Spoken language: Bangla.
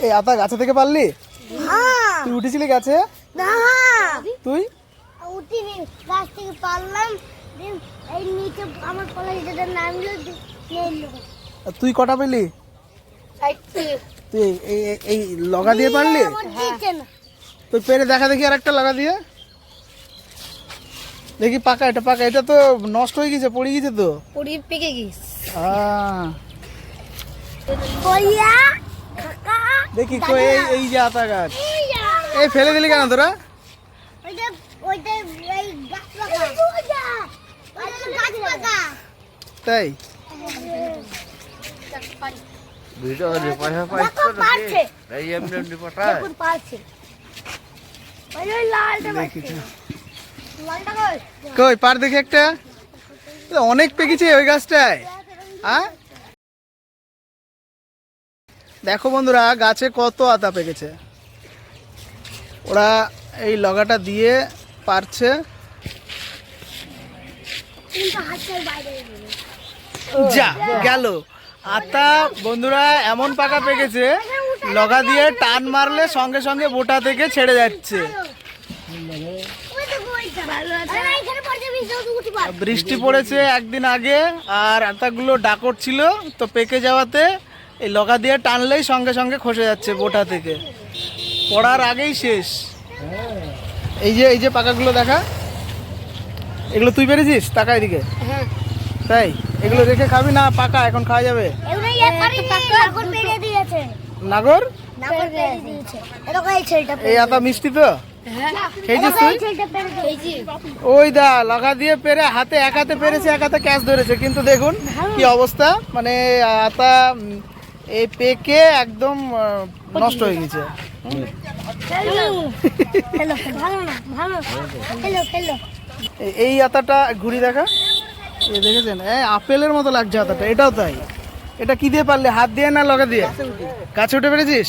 এই আতা গাছে থেকে পারলি? হ্যাঁ। তুই উঠেছিলি গাছে? না তুই উঠিনি, গাছ থেকে পারলাম, এই নিচে আমার কলেজ যেটা নামলো নেইলো। আর তুই কটা পেলি? তুই এই লগা দিয়ে পারলি? তুই পেরে দেখা দেখি আর একটা লগা দিয়ে দেখি। পাকা, এটা পাকা, এটা তো নষ্ট হয়ে গেছে, পড়ে গেছে তো। পড়ি পেকে গেছে। কইয়া দেখি কই এই যে আতা গাছ, এই ফেলে দিলি কেন তোরা? ওইটা ওইটা এই গাছ পাকা, গাছ পাকা তাই ভিডিও পয়সা পাইছো পারছে, এই এমনি এমনি পাঠায় দেখুন পারছে। ওই লালটা পারছে, লালটা কই? কই পার দেখি একটা। অনেক পেকেছে ওই গাছটায়। হ্যাঁ দেখো বন্ধুরা, গাছে কত আতা পেকেছে। ওরা এই লগাটা দিয়ে পারছে। কিন্তু হাতের বাইরে যা গেল আতা। বন্ধুরা এমন পাকা পেকেছে, লগা দিয়ে টান মারলে সঙ্গে সঙ্গে বোটা থেকে ছেড়ে যাচ্ছে। বৃষ্টি পড়েছে একদিন আগে, আর আতাগুলো ডাকর ছিল তো পেকে যাওয়াতে এই লগা দিয়ে টানলেই সঙ্গে সঙ্গে খসে যাচ্ছে বোটা থেকে। পড়ার আগেই শেষ। এই যে পাকাগুলো দেখা, এগুলো তুই পেরেছিস? টাকা এদিকে। হ্যাঁ, তাই এগুলো রেখে খাবি না? পাকা এখন খাওয়া যাবে। এগুলোই একবারই নাগর পেড়ে দিয়েছে। নাগর নাগর পেড়ে দিয়েছে। এরকম এই ছেলেটা এই আতা মিষ্টি তো খেয়েছিস তুই? এই ছেলেটা পেড়ে দিয়েছে। ওই দা লগা দিয়ে পেরে হাতে, এক হাতে পেরেছে, এক হাতে ক্যাচ ধরেছে, কিন্তু দেখুন কি অবস্থা। মানে আতা এই পেকে একদম নষ্ট হয়ে গেছে। হ্যালো, ভালো না, ভালো। হ্যালো। এই আতাটা ঘুরি দেখা, এই দেখেছেন? আপেলের মতো লাগছে আতাটা। এটাও তাই। এটা কি দিয়ে পারলে? হাত দিয়ে না লগা দিয়ে? গাছে উঠে পেরেছিস?